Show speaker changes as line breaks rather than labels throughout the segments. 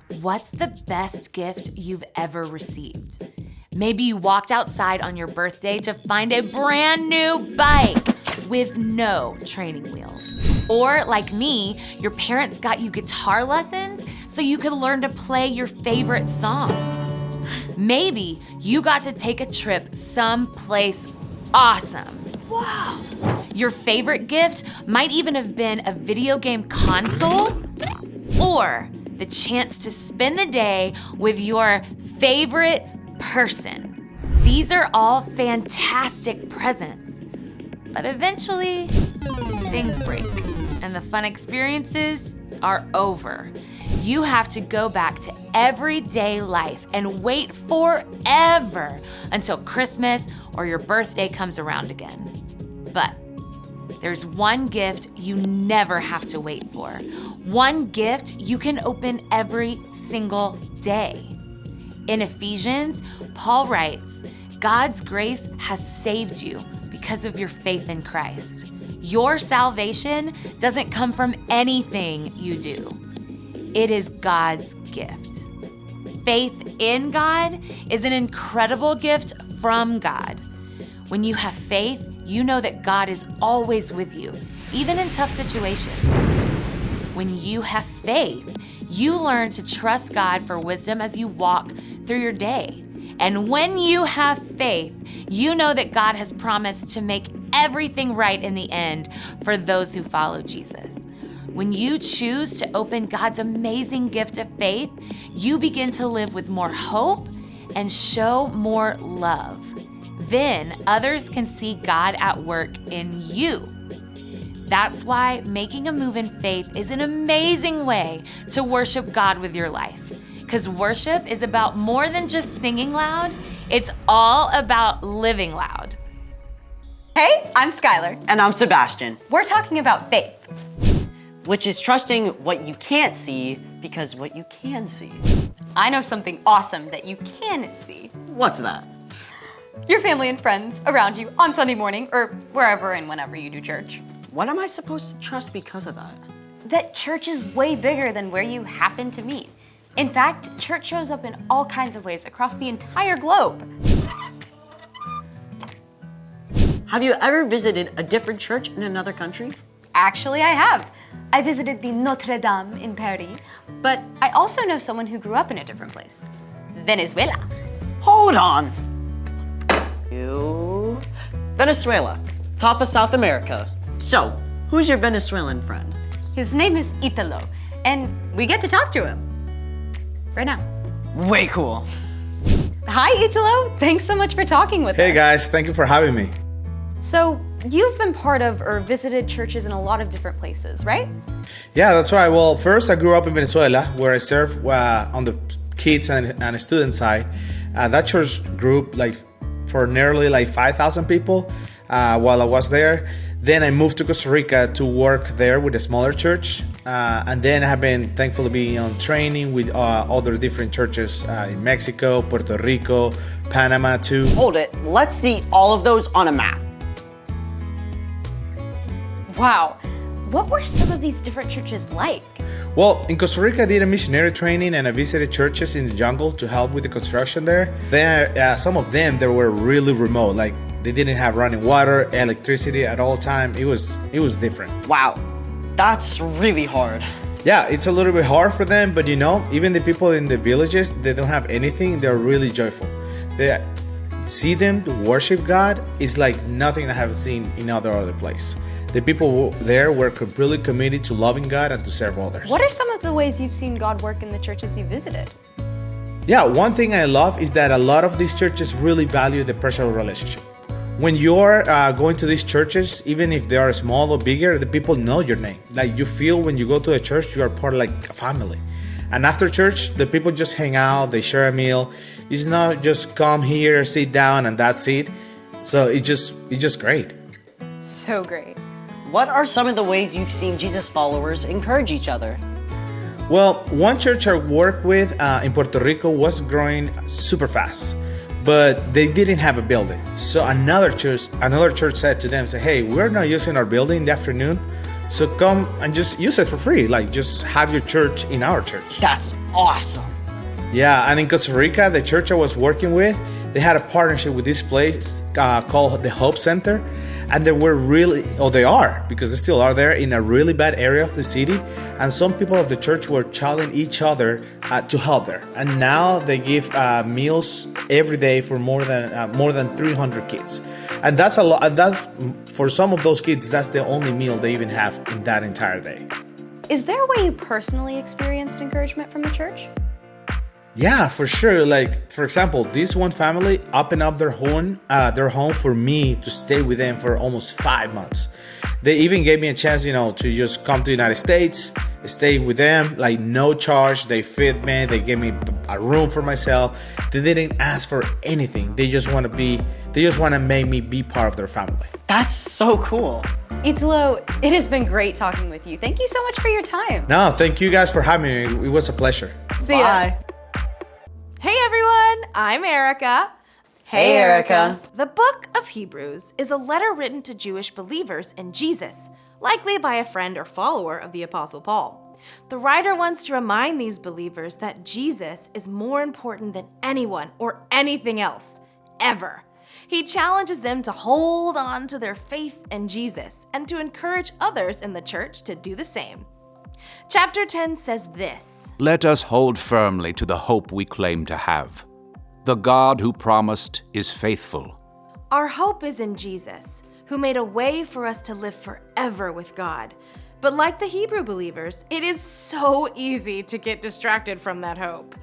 What's the best gift you've ever received? Maybe you walked outside on your birthday to find a brand new bike with no training wheels. Or like me, your parents got you guitar lessons so you could learn to play your favorite songs. Maybe you got to take a trip someplace awesome. Wow. Your favorite gift might even have been a video game console or the chance to spend the day with your favorite person. These are all fantastic presents, but eventually things break and the fun experiences are over. You have to go back to everyday life and wait forever until Christmas or your birthday comes around again. But there's one gift you never have to wait for. One gift you can open every single day. In Ephesians, Paul writes, God's grace has saved you because of your faith in Christ. Your salvation doesn't come from anything you do. It is God's gift. Faith in God is an incredible gift from God. When you have faith, you know that God is always with you, even in tough situations. When you have faith, you learn to trust God for wisdom as you walk through your day. And when you have faith, you know that God has promised to make everything right in the end for those who follow Jesus. When you choose to open God's amazing gift of faith, you begin to live with more hope and show more love. Then others can see God at work in you. That's why making a move in faith is an amazing way to worship God with your life. Because worship is about more than just singing loud, it's all about living loud.
Hey, I'm Skylar.
And I'm Sebastian.
We're talking about faith.
Which is trusting what you can't see because what you can see.
I know something awesome that you can see.
What's that?
Your family and friends around you on Sunday morning or wherever and whenever you do church.
What am I supposed to trust because of that?
That church is way bigger than where you happen to meet. In fact, church shows up in all kinds of ways across the entire globe.
Have you ever visited a different church in another country?
Actually, I have. I visited the Notre Dame in Paris, but I also know someone who grew up in a different place. Venezuela.
Hold on. Venezuela, top of South America. So, who's your Venezuelan friend?
His name is Italo, and we get to talk to him. Right now.
Way cool.
Hi, Italo. Thanks so much for talking with us.
Hey guys, thank you for having me.
So, you've been part of or visited churches in a lot of different places, right?
Yeah, that's right. Well, first I grew up in Venezuela, where I served on the kids and student side. That church group, for nearly 5,000 people while I was there. Then I moved to Costa Rica to work there with a smaller church. And then I have been thankfully being on training with other different churches in Mexico, Puerto Rico, Panama too.
Hold it, let's see all of those on a map.
Wow. What were some of these different churches like?
Well, in Costa Rica, I did a missionary training and I visited churches in the jungle to help with the construction there. Then some of them, they were really remote, they didn't have running water, electricity at all time. It was different.
Wow, that's really hard.
Yeah, it's a little bit hard for them, but even the people in the villages, they don't have anything. They're really joyful. They see them worship God is like nothing I have seen in other place. The people there were completely committed to loving God and to serve others.
What are some of the ways you've seen God work in the churches you visited?
Yeah, one thing I love is that a lot of these churches really value the personal relationship. When you're going to these churches, even if they are small or bigger, the people know your name. You feel when you go to a church, you are part of a family. And after church, the people just hang out, they share a meal. It's not just come here, sit down, and that's it. So it's just great.
So great.
What are some of the ways you've seen Jesus followers encourage each other?
Well, one church I worked with in Puerto Rico was growing super fast, but they didn't have a building. So another church said to them, hey, we're not using our building in the afternoon, So come and just use it for free. Like, just have your church in our church.
That's awesome.
Yeah, and in Costa Rica, the church I was working with, they had a partnership with this place called the Hope Center. And they were really, they are, because they still are there, in a really bad area of the city. And some people of the church were challenging each other to help there. And now they give meals every day for more than 300 kids. And that's a lot. That's, for some of those kids, that's the only meal they even have in that entire day.
Is there a way you personally experienced encouragement from the church?
Yeah, for sure. Like, for example, this one family opened up their home for me to stay with them for almost 5 months. They even gave me a chance, to just come to the United States, stay with them, like no charge. They fed me. They gave me a room for myself. They didn't ask for anything. They just want to make me be part of their family.
That's so cool.
Italo, it has been great talking with you. Thank you so much for your time.
No, thank you guys for having me. It was a pleasure.
See ya.
Bye.
Hey everyone, I'm Erica.
Hey, Erica.
The book of Hebrews is a letter written to Jewish believers in Jesus, likely by a friend or follower of the Apostle Paul. The writer wants to remind these believers that Jesus is more important than anyone or anything else, ever. He challenges them to hold on to their faith in Jesus and to encourage others in the church to do the same. Chapter 10 says this:
Let us hold firmly to the hope we claim to have. The God who promised is faithful.
Our hope is in Jesus, who made a way for us to live forever with God. But like the Hebrew believers, it is so easy to get distracted from that hope.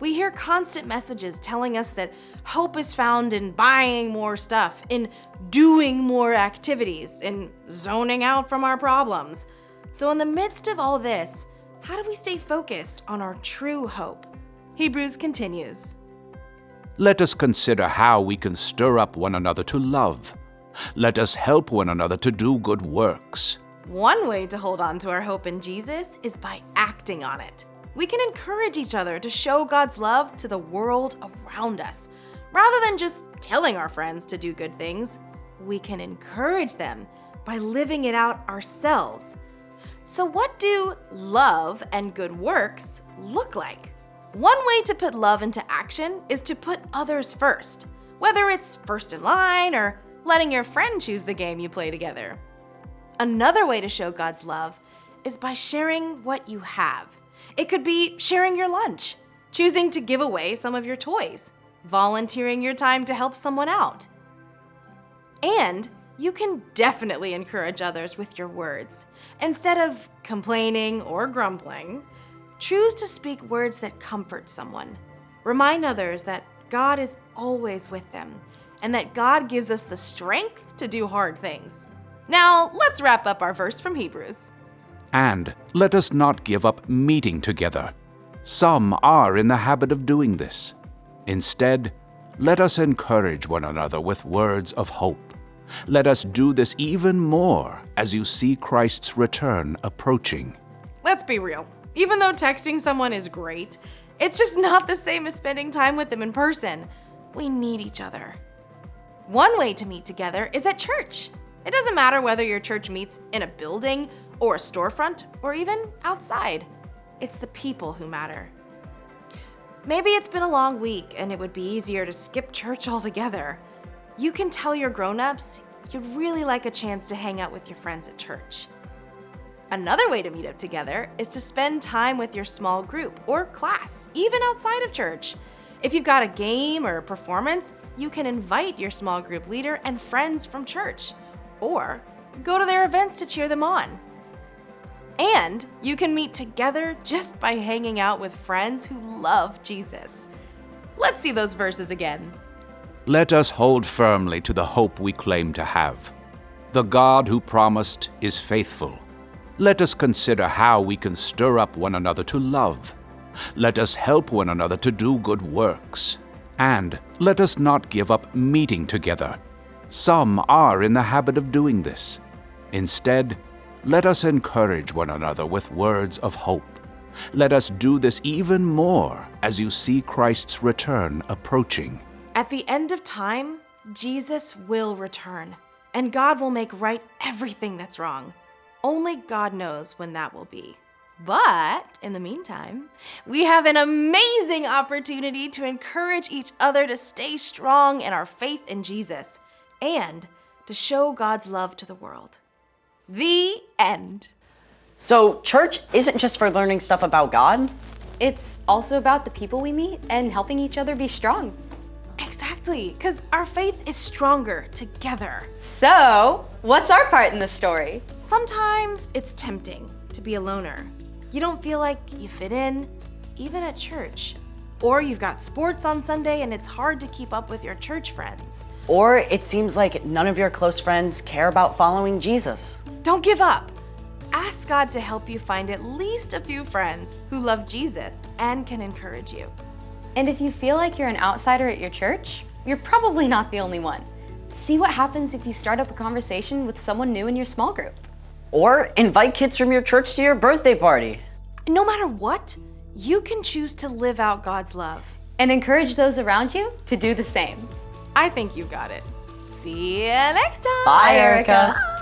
We hear constant messages telling us that hope is found in buying more stuff, in doing more activities, in zoning out from our problems. So in the midst of all this, how do we stay focused on our true hope? Hebrews continues.
Let us consider how we can stir up one another to love. Let us help one another to do good works.
One way to hold on to our hope in Jesus is by acting on it. We can encourage each other to show God's love to the world around us. Rather than just telling our friends to do good things, we can encourage them by living it out ourselves. So what do love and good works look like? One way to put love into action is to put others first, whether it's first in line or letting your friend choose the game you play together. Another way to show God's love is by sharing what you have. It could be sharing your lunch, choosing to give away some of your toys, volunteering your time to help someone out. And you can definitely encourage others with your words. Instead of complaining or grumbling, choose to speak words that comfort someone. Remind others that God is always with them and that God gives us the strength to do hard things. Now, let's wrap up our verse from Hebrews.
And let us not give up meeting together. Some are in the habit of doing this. Instead, let us encourage one another with words of hope. Let us do this even more as you see Christ's return approaching.
Let's be real. Even though texting someone is great, it's just not the same as spending time with them in person. We need each other. One way to meet together is at church. It doesn't matter whether your church meets in a building or a storefront or even outside. It's the people who matter. Maybe it's been a long week and it would be easier to skip church altogether. You can tell your grown-ups you'd really like a chance to hang out with your friends at church. Another way to meet up together is to spend time with your small group or class, even outside of church. If you've got a game or a performance, you can invite your small group leader and friends from church, or go to their events to cheer them on. And you can meet together just by hanging out with friends who love Jesus. Let's see those verses again.
Let us hold firmly to the hope we claim to have. The God who promised is faithful. Let us consider how we can stir up one another to love. Let us help one another to do good works. And let us not give up meeting together. Some are in the habit of doing this. Instead, let us encourage one another with words of hope. Let us do this even more as you see Christ's return approaching.
At the end of time, Jesus will return, and God will make right everything that's wrong. Only God knows when that will be. But in the meantime, we have an amazing opportunity to encourage each other to stay strong in our faith in Jesus and to show God's love to the world. The end.
So, church isn't just for learning stuff about God?
It's also about the people we meet and helping each other be strong.
Exactly, because our faith is stronger together.
So, what's our part in the story?
Sometimes it's tempting to be a loner. You don't feel like you fit in, even at church. Or you've got sports on Sunday and it's hard to keep up with your church friends.
Or it seems like none of your close friends care about following Jesus.
Don't give up. Ask God to help you find at least a few friends who love Jesus and can encourage you.
And if you feel like you're an outsider at your church, you're probably not the only one. See what happens if you start up a conversation with someone new in your small group.
Or invite kids from your church to your birthday party.
No matter what, you can choose to live out God's love.
And encourage those around you to do the same.
I think you got it. See you next time.
Bye, Erica.